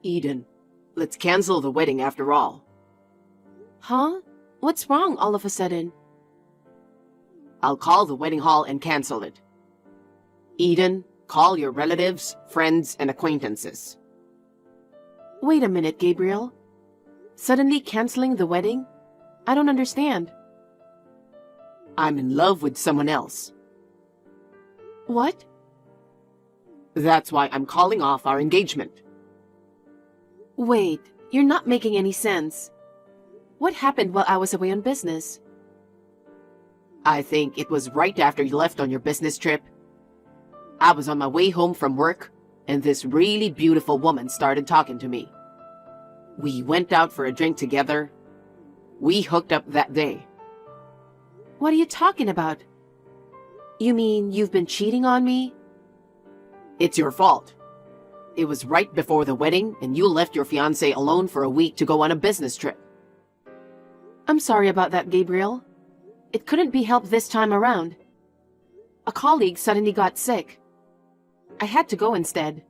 Eden, let's cancel the wedding after all. Huh? What's wrong all of a sudden? I'll call the wedding hall and cancel it. Eden, call your relatives, friends, and acquaintances. Wait a minute, Gabriel. Suddenly canceling the wedding? I don't understand. I'm in love with someone else. What? That's why I'm calling off our engagement. Wait, you're not making any sense. What happened while I was away on business? I think it was right after you left on your business trip. I was on my way home from work, and this really beautiful woman started talking to me. We went out for a drink together. We hooked up that day. What are you talking about? You mean you've been cheating on me? It's your fault. It was right before the wedding, and you left your fiancé alone for a week to go on a business trip. I'm sorry about that, Gabriel. It couldn't be helped this time around. A colleague suddenly got sick. I had to go instead.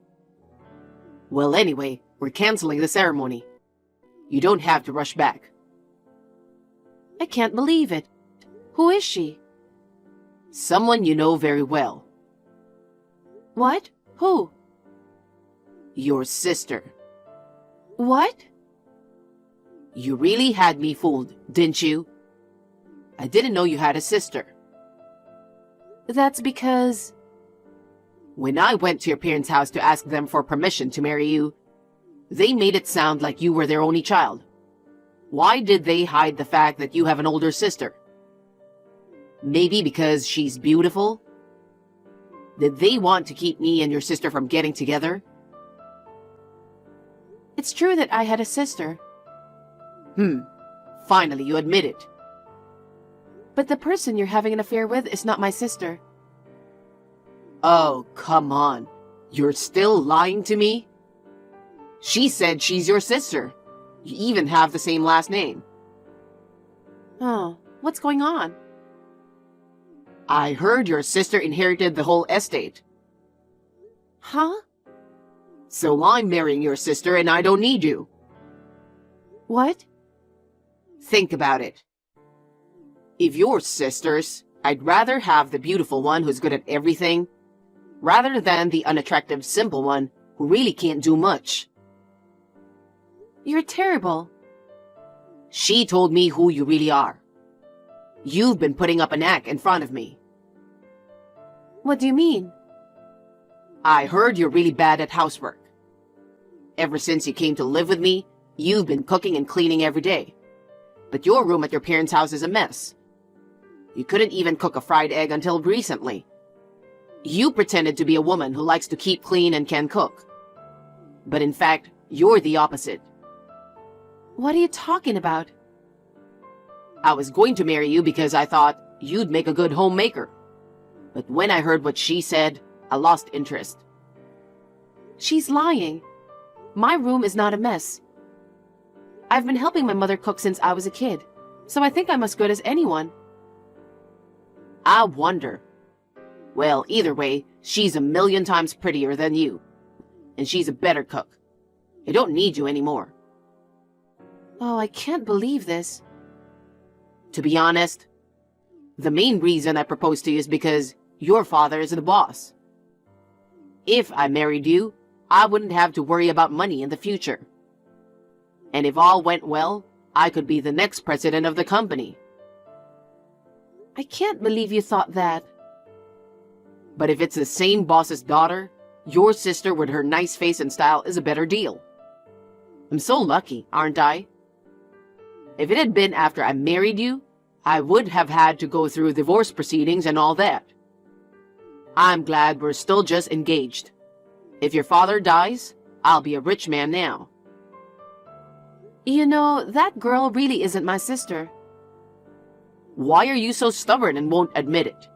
Well, anyway, we're canceling the ceremony. You don't have to rush back. I can't believe it. Who is she? Someone you know very well. What? Who? Your sister. What? You really had me fooled, didn't you? I didn't know you had a sister. That's because... When I went to your parents' house to ask them for permission to marry you, they made it sound like you were their only child. Why did they hide the fact that you have an older sister? Maybe because she's beautiful? Did they want to keep me and your sister from getting together? It's true that I had a sister. Finally, you admit it. But the person you're having an affair with is not my sister. Oh, come on. You're still lying to me? She said she's your sister. You even have the same last name. Oh, what's going on? I heard your sister inherited the whole estate. Huh? So I'm marrying your sister and I don't need you. What? Think about it. If you're sisters, I'd rather have the beautiful one who's good at everything, rather than the unattractive, simple one who really can't do much. You're terrible. She told me who you really are. You've been putting up an act in front of me. What do you mean? I heard you're really bad at housework. Ever since you came to live with me, you've been cooking and cleaning every day. But your room at your parents' house is a mess. You couldn't even cook a fried egg until recently. You pretended to be a woman who likes to keep clean and can cook. But in fact, you're the opposite. What are you talking about? I was going to marry you because I thought you'd make a good homemaker. But when I heard what she said, I lost interest. She's lying. My room is not a mess. I've been helping my mother cook since I was a kid, so I think I'm as good as anyone. I wonder. Well, either way, she's a million times prettier than you. And she's a better cook. I don't need you anymore. Oh, I can't believe this. To be honest, the main reason I proposed to you is because your father is the boss. If I married you, I wouldn't have to worry about money in the future. And if all went well, I could be the next president of the company. I can't believe you thought that. But if it's the same boss's daughter, your sister with her nice face and style is a better deal. I'm so lucky, aren't I? If it had been after I married you, I would have had to go through divorce proceedings and all that. I'm glad we're still just engaged. If your father dies, I'll be a rich man now. You know, that girl really isn't my sister. Why are you so stubborn and won't admit it?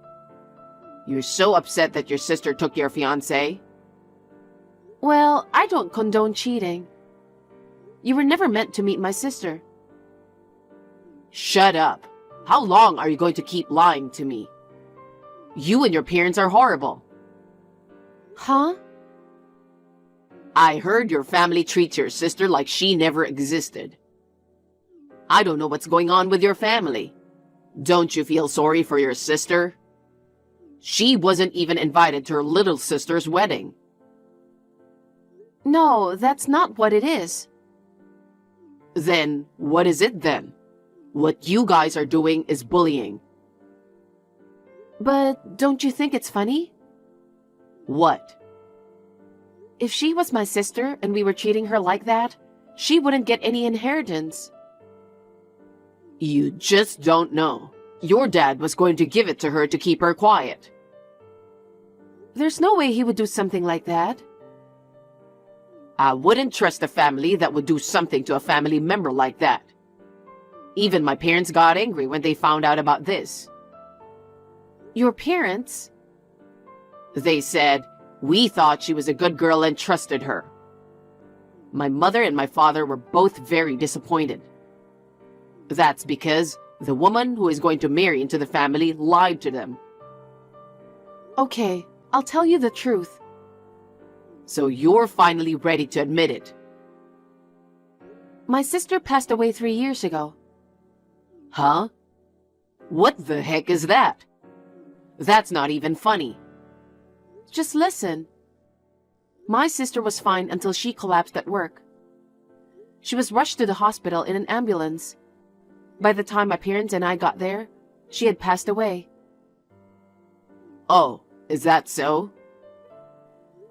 You're so upset that your sister took your fiancé? Well, I don't condone cheating. You were never meant to meet my sister. Shut up. How long are you going to keep lying to me? You and your parents are horrible. Huh? I heard your family treats your sister like she never existed. I don't know what's going on with your family. Don't you feel sorry for your sister? She wasn't even invited to her little sister's wedding. No, that's not what it is. Then what is it then? What you guys are doing is bullying. But don't you think it's funny? What? If she was my sister and we were treating her like that, she wouldn't get any inheritance. You just don't know. Your dad was going to give it to her to keep her quiet. There's no way he would do something like that. I wouldn't trust a family that would do something to a family member like that. Even my parents got angry when they found out about this. Your parents? They said, we thought she was a good girl and trusted her. My mother and my father were both very disappointed. That's because the woman who is going to marry into the family lied to them. Okay, I'll tell you the truth. So you're finally ready to admit it. My sister passed away 3 years ago. Huh? What the heck is that? That's not even funny. Just listen. My sister was fine until she collapsed at work. She was rushed to the hospital in an ambulance. By the time my parents and I got there, she had passed away. Oh, is that so?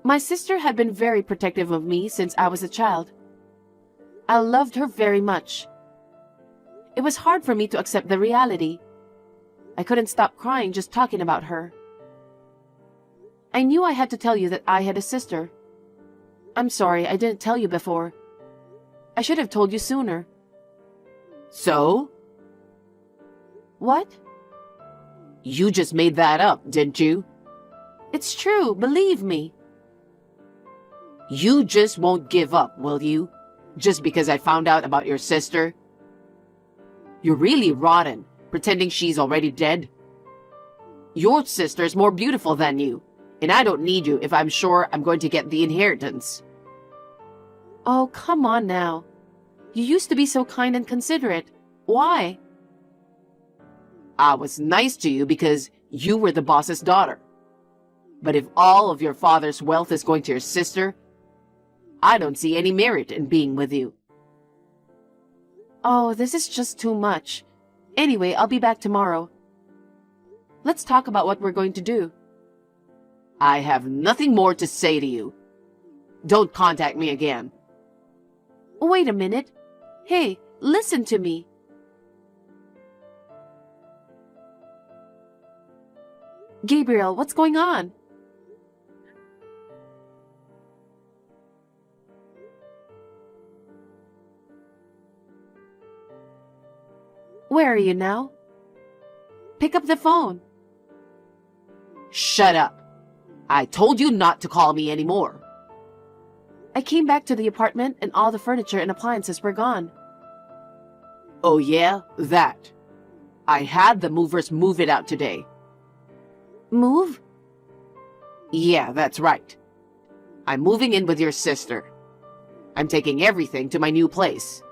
My sister had been very protective of me since I was a child. I loved her very much. It was hard for me to accept the reality. I couldn't stop crying just talking about her. I knew I had to tell you that I had a sister. I'm sorry I didn't tell you before. I should have told you sooner. So? What? You just made that up, didn't you? It's true, believe me. You just won't give up, will you? Just because I found out about your sister? You're really rotten, pretending she's already dead. Your sister's more beautiful than you, and I don't need you if I'm sure I'm going to get the inheritance. Oh, come on now. You used to be so kind and considerate. Why? I was nice to you because you were the boss's daughter. But if all of your father's wealth is going to your sister, I don't see any merit in being with you. Oh, this is just too much. Anyway, I'll be back tomorrow. Let's talk about what we're going to do. I have nothing more to say to you. Don't contact me again. Wait a minute. Hey, listen to me. Gabriel, what's going on? Where are you now? Pick up the phone. Shut up. I told you not to call me anymore. I came back to the apartment and all the furniture and appliances were gone. Oh yeah, that. I had the movers move it out today. Move? Yeah, that's right. I'm moving in with your sister. I'm taking everything to my new place.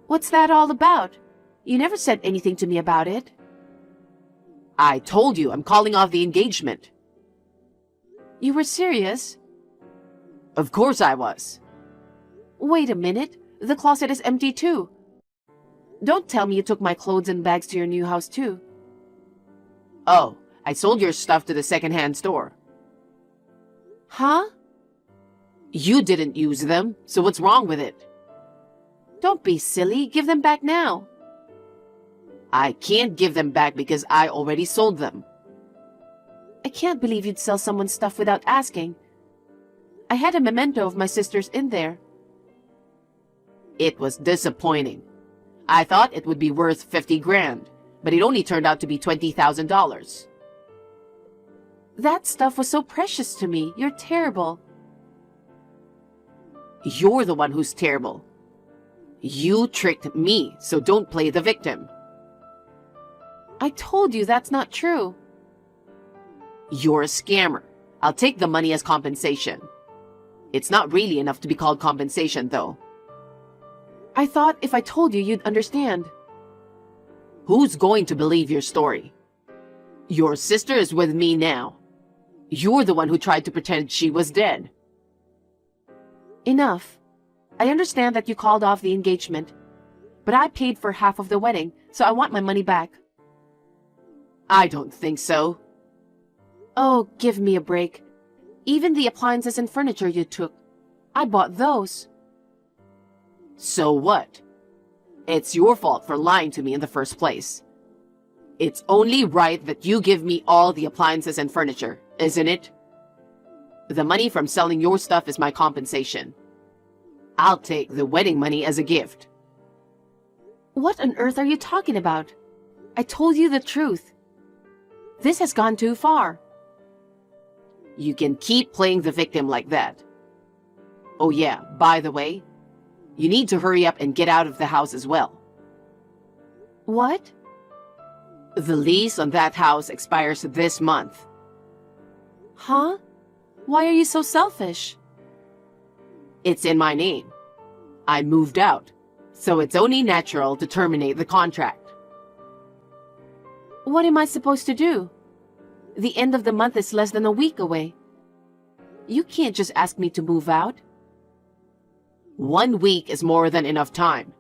What's that all about? You never said anything to me about it. I told you I'm calling off the engagement. You were serious? Of course I was. Wait a minute. The closet is empty too. Don't tell me you took my clothes and bags to your new house too. Oh, I sold your stuff to the second-hand store. Huh? You didn't use them, so what's wrong with it? Don't be silly. Give them back now. I can't give them back because I already sold them. I can't believe you'd sell someone's stuff without asking. I had a memento of my sister's in there. It was disappointing. I thought it would be worth 50 grand, but it only turned out to be $20,000. That stuff was so precious to me. You're terrible. You're the one who's terrible. You tricked me, so don't play the victim. I told you that's not true. You're a scammer. I'll take the money as compensation. It's not really enough to be called compensation, though. I thought if I told you, you'd understand. Who's going to believe your story? Your sister is with me now. You're the one who tried to pretend she was dead. Enough. I understand that you called off the engagement, but I paid for half of the wedding, so I want my money back. I don't think so. Oh, give me a break. Even the appliances and furniture you took, I bought those. So what? It's your fault for lying to me in the first place. It's only right that you give me all the appliances and furniture, isn't it? The money from selling your stuff is my compensation. I'll take the wedding money as a gift. What on earth are you talking about? I told you the truth. This has gone too far. You can keep playing the victim like that. Oh yeah, by the way, you need to hurry up and get out of the house as well. What? The lease on that house expires this month. Huh? Why are you so selfish? It's in my name. I moved out, so it's only natural to terminate the contract. What am I supposed to do? The end of the month is less than a week away. You can't just ask me to move out. 1 week is more than enough time.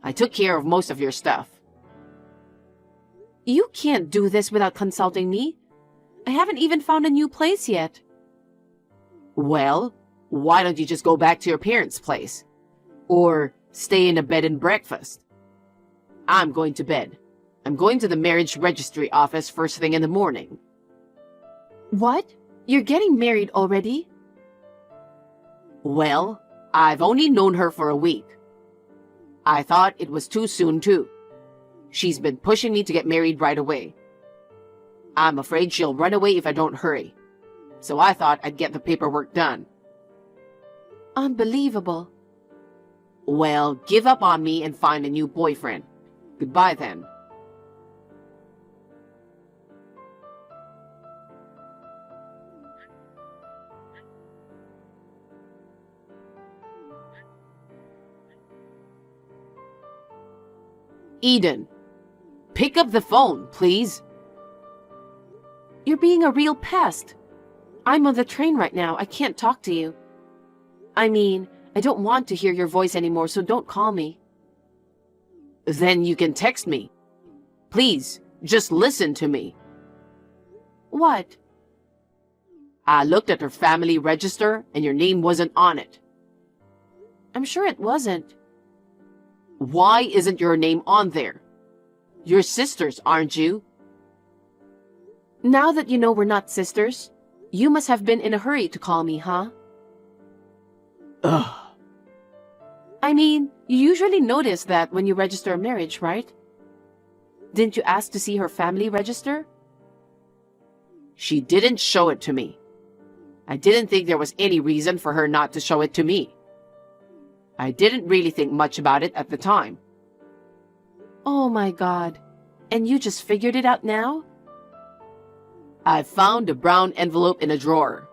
I took care of most of your stuff. You can't do this without consulting me. I haven't even found a new place yet. Well, why don't you just go back to your parents' place? Or stay in a bed and breakfast? I'm going to bed. I'm going to the marriage registry office first thing in the morning. What? You're getting married already? Well, I've only known her for a week. I thought it was too soon, too. She's been pushing me to get married right away. I'm afraid she'll run away if I don't hurry. So I thought I'd get the paperwork done. Unbelievable. Well, give up on me and find a new boyfriend. Goodbye then. Eden, pick up the phone, please. You're being a real pest. I'm on the train right now. I can't talk to you. I mean, I don't want to hear your voice anymore, so don't call me. Then you can text me. Please, just listen to me. What? I looked at her family register and your name wasn't on it. I'm sure it wasn't. Why isn't your name on there? You're sisters, aren't you? Now that you know we're not sisters, you must have been in a hurry to call me, huh? Ugh. I mean, you usually notice that when you register a marriage, right? Didn't you ask to see her family register? She didn't show it to me. I didn't think there was any reason for her not to show it to me. I didn't really think much about it at the time. Oh my God. And you just figured it out now? I found a brown envelope in a drawer.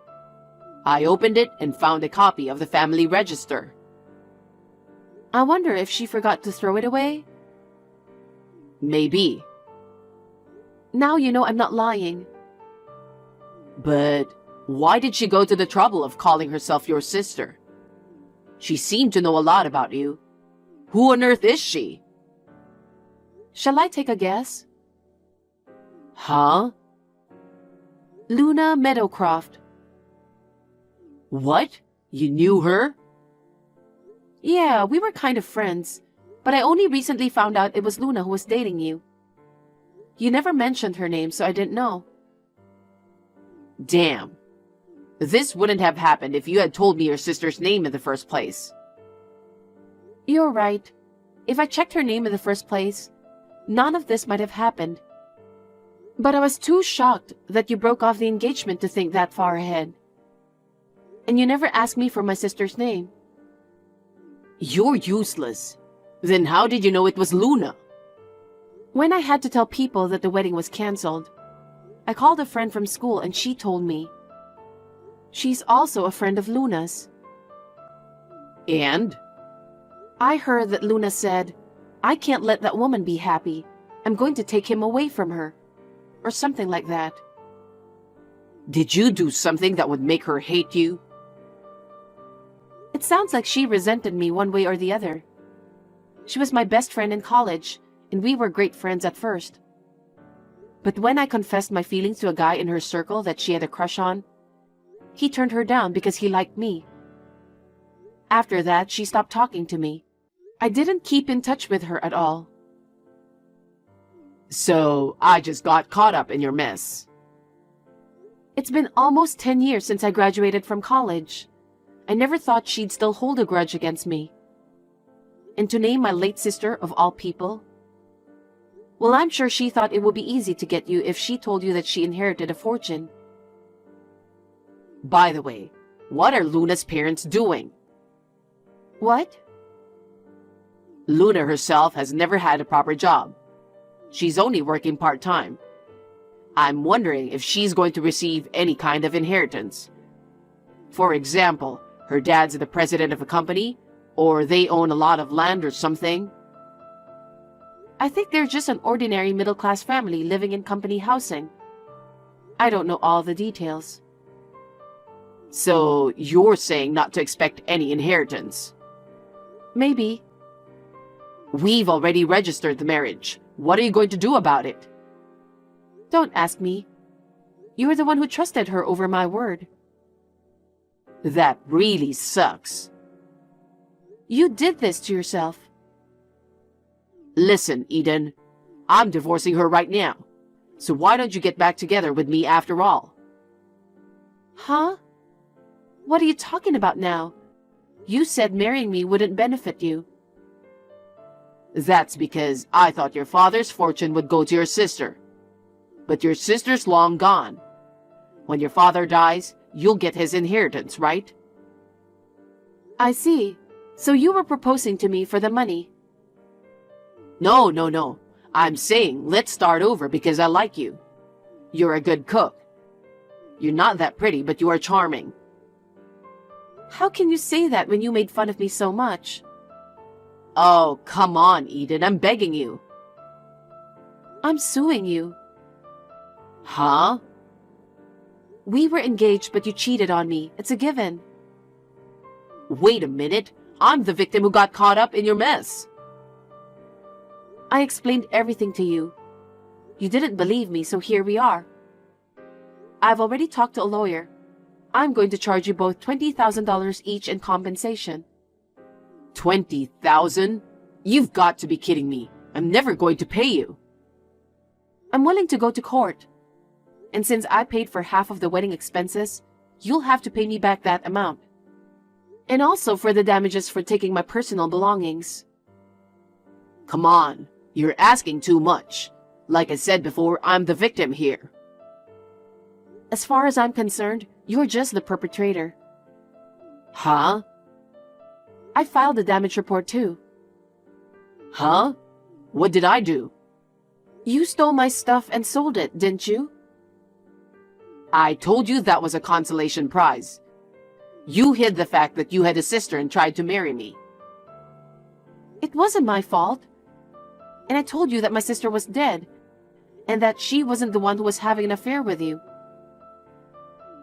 I opened it and found a copy of the family register. I wonder if she forgot to throw it away? Maybe. Now you know I'm not lying. But why did she go to the trouble of calling herself your sister? She seemed to know a lot about you. Who on earth is she? Shall I take a guess? Huh? Luna Meadowcroft. What? You knew her? Yeah, we were kind of friends, but I only recently found out it was Luna who was dating you. You never mentioned her name, so I didn't know. Damn. This wouldn't have happened if you had told me your sister's name in the first place. You're right. If I checked her name in the first place, none of this might have happened. But I was too shocked that you broke off the engagement to think that far ahead. And you never asked me for my sister's name. You're useless. Then how did you know it was Luna? When I had to tell people that the wedding was canceled, I called a friend from school and she told me. She's also a friend of Luna's. And? I heard that Luna said, "I can't let that woman be happy. I'm going to take him away from her." Or something like that. Did you do something that would make her hate you? It sounds like she resented me one way or the other. She was my best friend in college, and we were great friends at first. But when I confessed my feelings to a guy in her circle that she had a crush on, he turned her down because he liked me. After that, she stopped talking to me. I didn't keep in touch with her at all. So I just got caught up in your mess. It's been almost 10 years since I graduated from college. I never thought she'd still hold a grudge against me. And to name my late sister of all people? Well, I'm sure she thought it would be easy to get you if she told you that she inherited a fortune. By the way, what are Luna's parents doing? What? Luna herself has never had a proper job. She's only working part-time. I'm wondering if she's going to receive any kind of inheritance. For example, her dad's the president of a company, or they own a lot of land or something. I think they're just an ordinary middle-class family living in company housing. I don't know all the details. So you're saying not to expect any inheritance? Maybe. We've already registered the marriage. What are you going to do about it? Don't ask me. You were the one who trusted her over my word. That really sucks. You did this to yourself. Listen, Eden, I'm divorcing her right now. So why don't you get back together with me after all? Huh? What are you talking about now? You said marrying me wouldn't benefit you. That's because I thought your father's fortune would go to your sister. But your sister's long gone. When your father dies, you'll get his inheritance, right? I see. So you were proposing to me for the money. No. I'm saying let's start over because I like you. You're a good cook. You're not that pretty, but you are charming. How can you say that when you made fun of me so much? Oh, come on, Eden, I'm begging you. I'm suing you. Huh? We were engaged, but you cheated on me. It's a given. Wait a minute. I'm the victim who got caught up in your mess. I explained everything to you. You didn't believe me, so here we are. I've already talked to a lawyer. I'm going to charge you both $20,000 each in compensation. 20,000? You've got to be kidding me. I'm never going to pay you. I'm willing to go to court. And since I paid for half of the wedding expenses, you'll have to pay me back that amount. And also for the damages for taking my personal belongings. Come on, you're asking too much. Like I said before, I'm the victim here. As far as I'm concerned, you're just the perpetrator. Huh? I filed a damage report too. Huh? What did I do? You stole my stuff and sold it, didn't you? I told you that was a consolation prize. You hid the fact that you had a sister and tried to marry me. It wasn't my fault. And I told you that my sister was dead, and that she wasn't the one who was having an affair with you.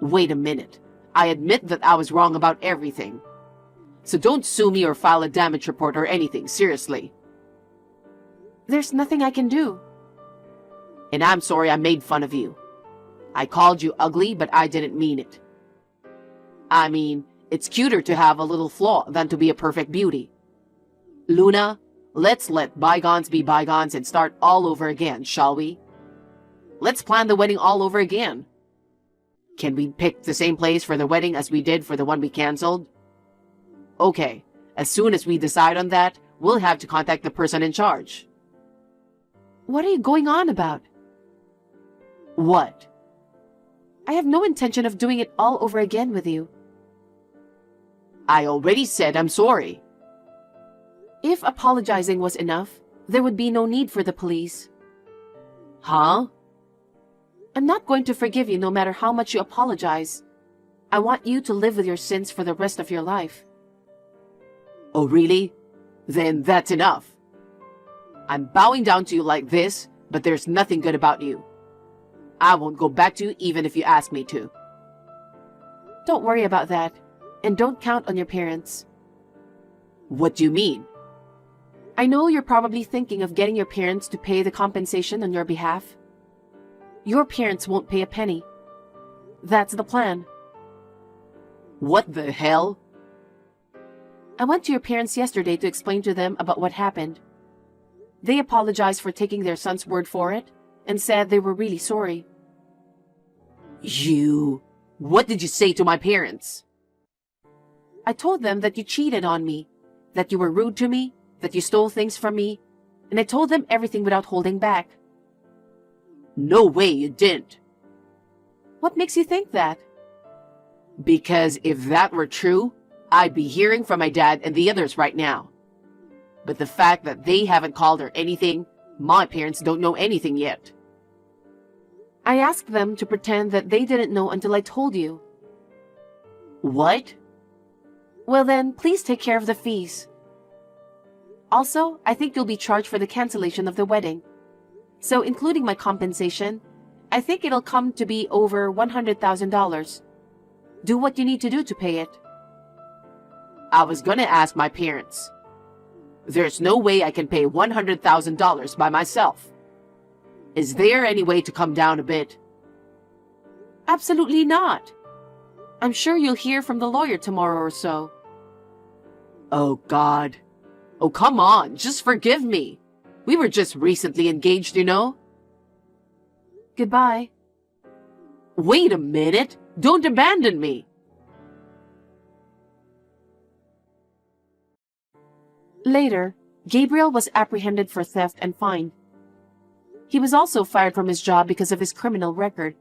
Wait a minute. I admit that I was wrong about everything. So don't sue me or file a damage report or anything, seriously. There's nothing I can do. And I'm sorry I made fun of you. I called you ugly, but I didn't mean it. I mean, it's cuter to have a little flaw than to be a perfect beauty. Luna, let's let bygones be bygones and start all over again, shall we? Let's plan the wedding all over again. Can we pick the same place for the wedding as we did for the one we canceled? Okay, as soon as we decide on that, we'll have to contact the person in charge. What are you going on about? What? I have no intention of doing it all over again with you. I already said I'm sorry. If apologizing was enough, there would be no need for the police. Huh? I'm not going to forgive you no matter how much you apologize. I want you to live with your sins for the rest of your life. Oh, really? Then that's enough. I'm bowing down to you like this, but there's nothing good about you. I won't go back to you even if you ask me to. Don't worry about that, and don't count on your parents. What do you mean? I know you're probably thinking of getting your parents to pay the compensation on your behalf. Your parents won't pay a penny. That's the plan. What the hell? I went to your parents yesterday to explain to them about what happened. They apologized for taking their son's word for it and said they were really sorry. What did you say to my parents? I told them that you cheated on me, that you were rude to me, that you stole things from me, and I told them everything without holding back. No way you didn't. What makes you think that? Because if that were true, I'd be hearing from my dad and the others right now. But the fact that they haven't called or anything, my parents don't know anything yet. I asked them to pretend that they didn't know until I told you. What? Well then, please take care of the fees. Also, I think you'll be charged for the cancellation of the wedding. So including my compensation, I think it'll come to be over $100,000. Do what you need to do to pay it. I was gonna ask my parents. There's no way I can pay $100,000 by myself. Is there any way to come down a bit? Absolutely not. I'm sure you'll hear from the lawyer tomorrow or so. Oh, God. Oh, come on, just forgive me. We were just recently engaged, you know? Goodbye. Wait a minute. Don't abandon me. Later, Gabriel was apprehended for theft and fined. He was also fired from his job because of his criminal record.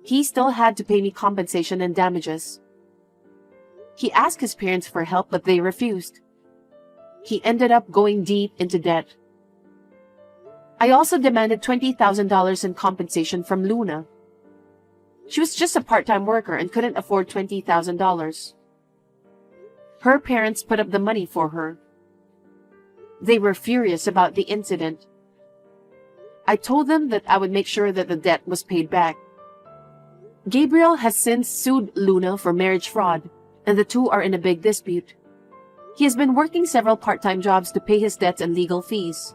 He still had to pay me compensation and damages. He asked his parents for help, but they refused. He ended up going deep into debt. I also demanded $20,000 in compensation from Luna. She was just a part-time worker and couldn't afford $20,000. Her parents put up the money for her. They were furious about the incident. I told them that I would make sure that the debt was paid back. Gabriel has since sued Luna for marriage fraud, and the two are in a big dispute. He has been working several part-time jobs to pay his debts and legal fees.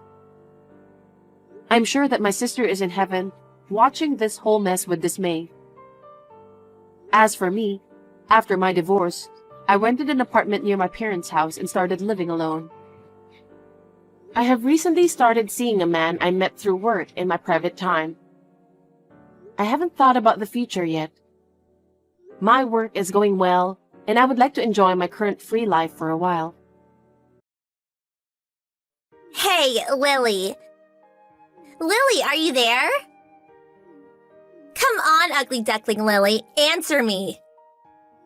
I'm sure that my sister is in heaven, watching this whole mess with dismay. As for me, after my divorce, I rented an apartment near my parents' house and started living alone. I have recently started seeing a man I met through work in my private time. I haven't thought about the future yet. My work is going well, and I would like to enjoy my current free life for a while. Hey, Lily. Lily, are you there? Come on, ugly duckling Lily, answer me.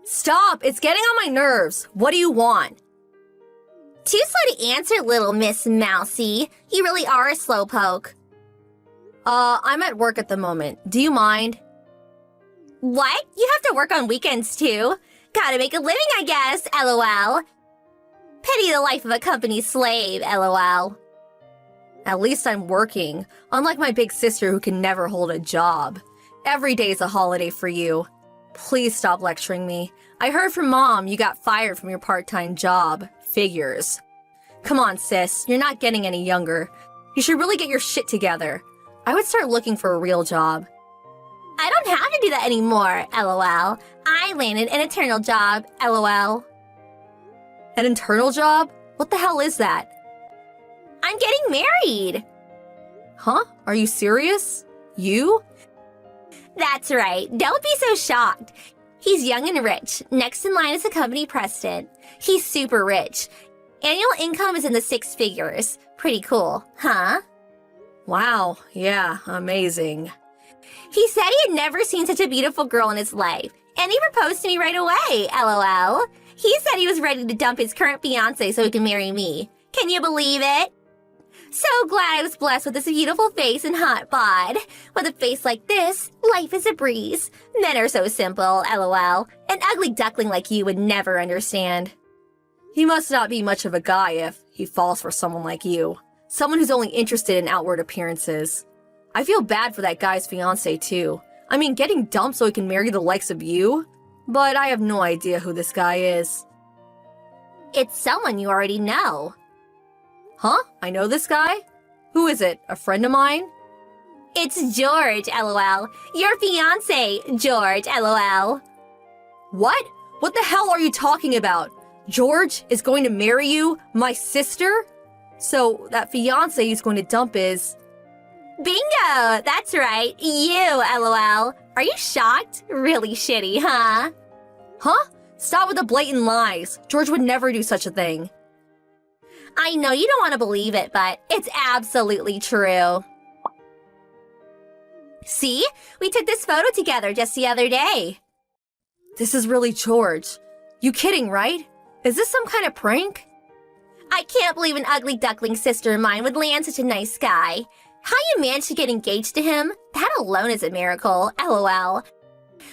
Stop! It's getting on my nerves. What do you want? Too slow to answer, little Miss Mousy. You really are a slowpoke. I'm at work at the moment. Do you mind? What? You have to work on weekends too? Gotta make a living, I guess, LOL. Pity the life of a company slave, LOL. At least I'm working, unlike my big sister who can never hold a job. Every day's a holiday for you. Please stop lecturing me. I heard from Mom you got fired from your part-time job. Figures. Come on, sis. You're not getting any younger. You should really get your shit together. I would start looking for a real job. I don't have to do that anymore, LOL. I landed an eternal job, LOL. An internal job? What the hell is that? I'm getting married. Huh? Are you serious? You? That's right. Don't be so shocked. He's young and rich. Next in line is the company president. He's super rich. Annual income is in the 6 figures. Pretty cool, huh? Wow, yeah, amazing. He said he had never seen such a beautiful girl in his life, and he proposed to me right away, LOL. He said he was ready to dump his current fiancé so he can marry me. Can you believe it? So glad I was blessed with this beautiful face and hot bod. With a face like this, life is a breeze. Men are so simple, lol. An ugly duckling like you would never understand. He must not be much of a guy if he falls for someone like you. Someone who's only interested in outward appearances. I feel bad for that guy's fiancé too. I mean, getting dumped so he can marry the likes of you? But I have no idea who this guy is. It's someone you already know. Huh? I know this guy? Who is it? A friend of mine? It's George, lol. Your fiancé, George, lol. What? What the hell are you talking about? George is going to marry you? My sister? So that fiancé he's going to dump is... Bingo! That's right. You, lol. Are you shocked? Really shitty, huh? Huh? Stop with the blatant lies. George would never do such a thing. I know you don't want to believe it, but it's absolutely true. See? We took this photo together just the other day. This is really George. You kidding, right? Is this some kind of prank? I can't believe an ugly duckling sister of mine would land such a nice guy. How you managed to get engaged to him? That alone is a miracle, lol.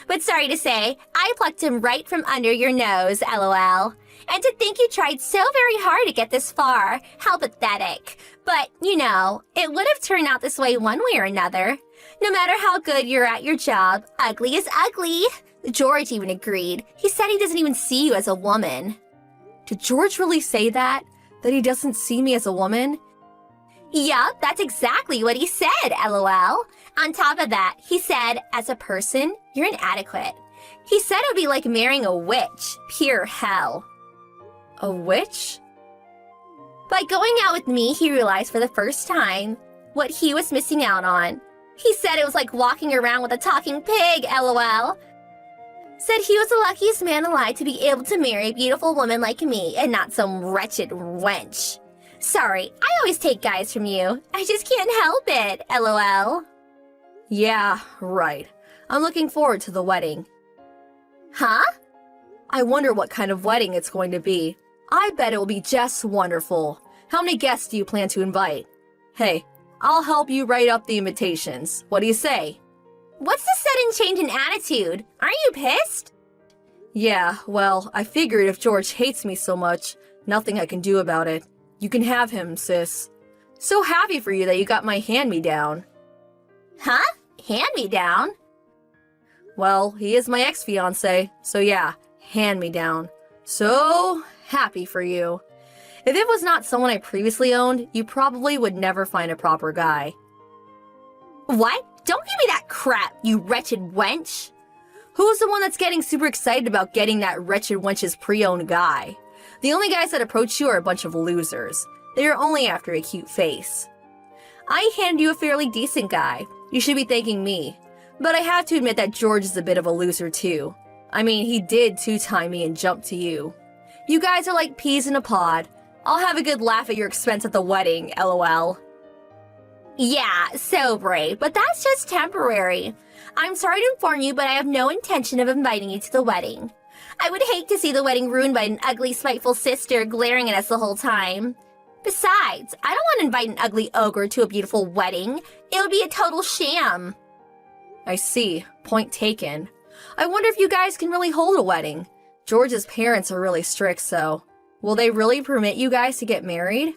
But sorry to say, I plucked him right from under your nose, lol. And to think you tried so very hard to get this far. How pathetic. But, you know, it would have turned out this way one way or another. No matter how good you're at your job, ugly is ugly. George even agreed. He said he doesn't even see you as a woman. Did George really say that? That he doesn't see me as a woman? Yup, that's exactly what he said, lol. On top of that, he said, as a person, you're inadequate. He said it would be like marrying a witch. Pure hell. A witch? By going out with me, he realized for the first time what he was missing out on. He said it was like walking around with a talking pig, lol. Said he was the luckiest man alive to be able to marry a beautiful woman like me and not some wretched wench. Sorry, I always take guys from you. I just can't help it, lol. Yeah, right. I'm looking forward to the wedding. Huh? I wonder what kind of wedding it's going to be. I bet it will be just wonderful. How many guests do you plan to invite? Hey, I'll help you write up the invitations. What do you say? What's the sudden change in attitude? Aren't you pissed? Yeah, well, I figured if George hates me so much, nothing I can do about it. You can have him, sis. So happy for you that you got my hand-me-down. Huh? Hand-me-down? Well, he is my ex-fiancé, so yeah, hand-me-down. So happy for you. If it was not someone I previously owned, you probably would never find a proper guy. What? Don't give me that crap, you wretched wench. Who's the one that's getting super excited about getting that wretched wench's pre-owned guy? The only guys that approach you are a bunch of losers. They are only after a cute face. I handed you a fairly decent guy. You should be thanking me. But I have to admit that George is a bit of a loser too. I mean, he did two-time me and jump to you. You guys are like peas in a pod. I'll have a good laugh at your expense at the wedding, lol. Yeah, so brave, but that's just temporary. I'm sorry to inform you, but I have no intention of inviting you to the wedding. I would hate to see the wedding ruined by an ugly, spiteful sister glaring at us the whole time. Besides, I don't want to invite an ugly ogre to a beautiful wedding. It would be a total sham. I see. Point taken. I wonder if you guys can really hold a wedding. George's parents are really strict, so... Will they really permit you guys to get married?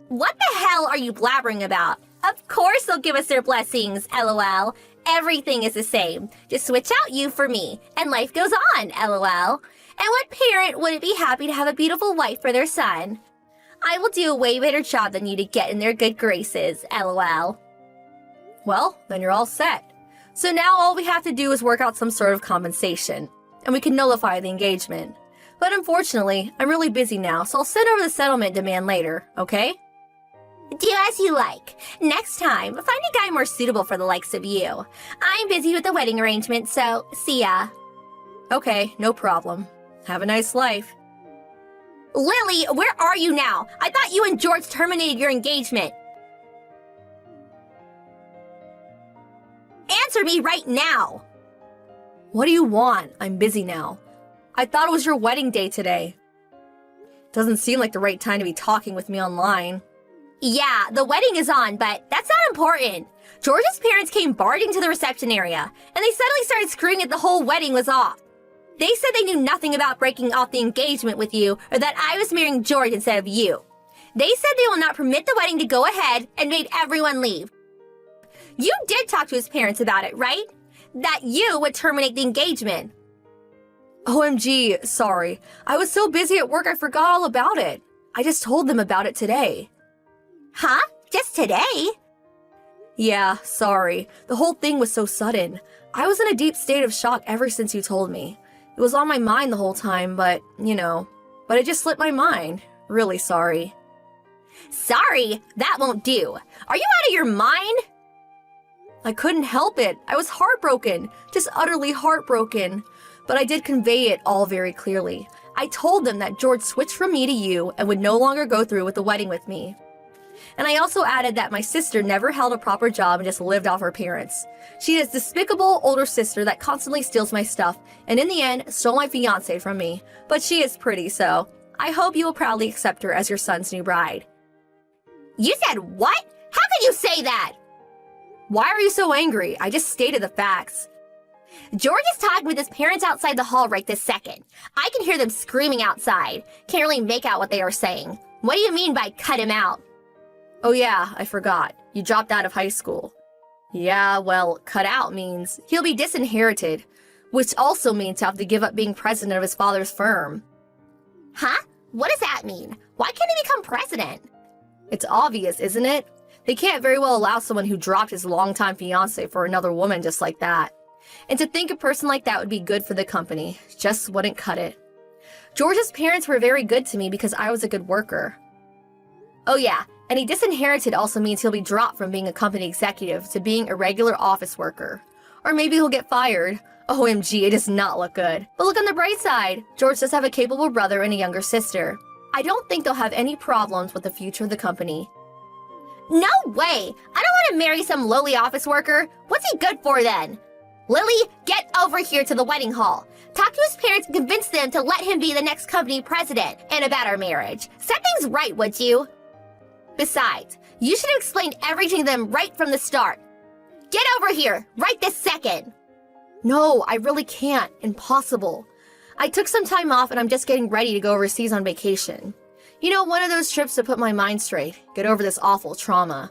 What the hell are you blabbering about? Of course they'll give us their blessings, lol. Everything is the same. Just switch out you for me, and life goes on, lol. And what parent wouldn't be happy to have a beautiful wife for their son? I will do a way better job than you to get in their good graces, lol. Well, then you're all set. So now all we have to do is work out some sort of compensation, and we can nullify the engagement. But unfortunately, I'm really busy now, so I'll send over the settlement demand later, okay? Do as you like. Next time, find a guy more suitable for the likes of you. I'm busy with the wedding arrangement, so see ya. Okay, no problem. Have a nice life. Lily, where are you now? I thought you and George terminated your engagement. Answer me right now. What do you want? I'm busy now. I thought it was your wedding day today. Doesn't seem like the right time to be talking with me online. Yeah, the wedding is on, but that's not important. George's parents came barging to the reception area, and they suddenly started screaming that the whole wedding was off. They said they knew nothing about breaking off the engagement with you, or that I was marrying George instead of you. They said they will not permit the wedding to go ahead and made everyone leave. You did talk to his parents about it, right? That you would terminate the engagement. OMG, sorry. I was so busy at work I forgot all about it. I just told them about it today. Huh? Just today? Yeah, sorry. The whole thing was so sudden. I was in a deep state of shock ever since you told me. It was on my mind the whole time, but it just slipped my mind. Really sorry. Sorry, that won't do. Are you out of your mind? I couldn't help it. I was heartbroken. Just utterly heartbroken. But I did convey it all very clearly. I told them that George switched from me to you and would no longer go through with the wedding with me. And I also added that my sister never held a proper job and just lived off her parents. She is a despicable older sister that constantly steals my stuff and in the end stole my fiancé from me. But she is pretty, so I hope you will proudly accept her as your son's new bride. You said what? How could you say that? Why are you so angry? I just stated the facts. George is talking with his parents outside the hall right this second. I can hear them screaming outside. Can't really make out what they are saying. What do you mean by cut him out? Oh yeah, I forgot. You dropped out of high school. Yeah, well, cut out means he'll be disinherited, which also means he'll have to give up being president of his father's firm. Huh? What does that mean? Why can't he become president? It's obvious, isn't it? They can't very well allow someone who dropped his longtime fiancé for another woman just like that. And to think a person like that would be good for the company just wouldn't cut it. George's parents were very good to me because I was a good worker. Oh yeah, and he disinherited also means he'll be dropped from being a company executive to being a regular office worker. Or maybe he'll get fired. OMG, it does not look good. But look on the bright side. George does have a capable brother and a younger sister. I don't think they'll have any problems with the future of the company. No way! I don't want to marry some lowly office worker. What's he good for then? Lily, get over here to the wedding hall. Talk to his parents and convince them to let him be the next company president and about our marriage. Set things right, would you? Besides, you should have explained everything to them right from the start. Get over here, right this second. No, I really can't. Impossible. I took some time off and I'm just getting ready to go overseas on vacation. You know, one of those trips to put my mind straight, get over this awful trauma.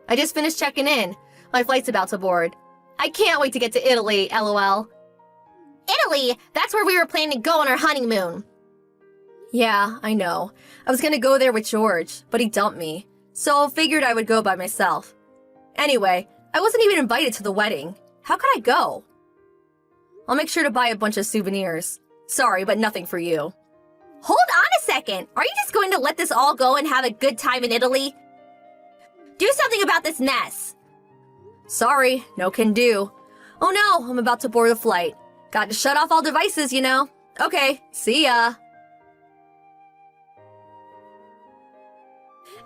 I just finished checking in. My flight's about to board. I can't wait to get to Italy, LOL. Italy? That's where we were planning to go on our honeymoon. Yeah, I know. I was gonna go there with George, but he dumped me. So figured I would go by myself. Anyway, I wasn't even invited to the wedding. How could I go? I'll make sure to buy a bunch of souvenirs. Sorry, but nothing for you. Hold on a second. Are you just going to let this all go and have a good time in Italy? Do something about this mess. Sorry, no can do. Oh no, I'm about to board the flight. Got to shut off all devices, you know. Okay, see ya.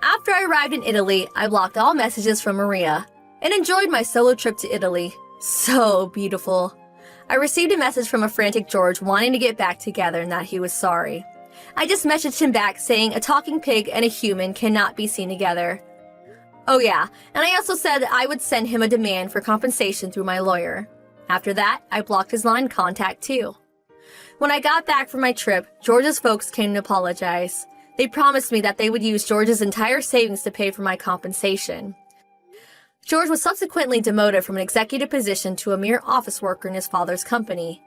After I arrived in Italy, I blocked all messages from Maria and enjoyed my solo trip to Italy. So beautiful. I received a message from a frantic George wanting to get back together and that he was sorry. I just messaged him back saying a talking pig and a human cannot be seen together. Oh yeah, and I also said that I would send him a demand for compensation through my lawyer. After that, I blocked his line contact too. When I got back from my trip, George's folks came to apologize. They promised me that they would use George's entire savings to pay for my compensation. George was subsequently demoted from an executive position to a mere office worker in his father's company.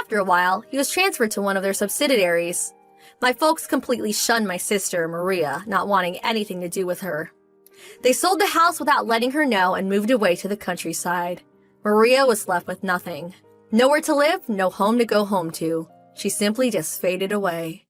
After a while, he was transferred to one of their subsidiaries. My folks completely shunned my sister, Maria, not wanting anything to do with her. They sold the house without letting her know and moved away to the countryside. Maria was left with nothing. Nowhere to live, no home to go home to. She simply just faded away.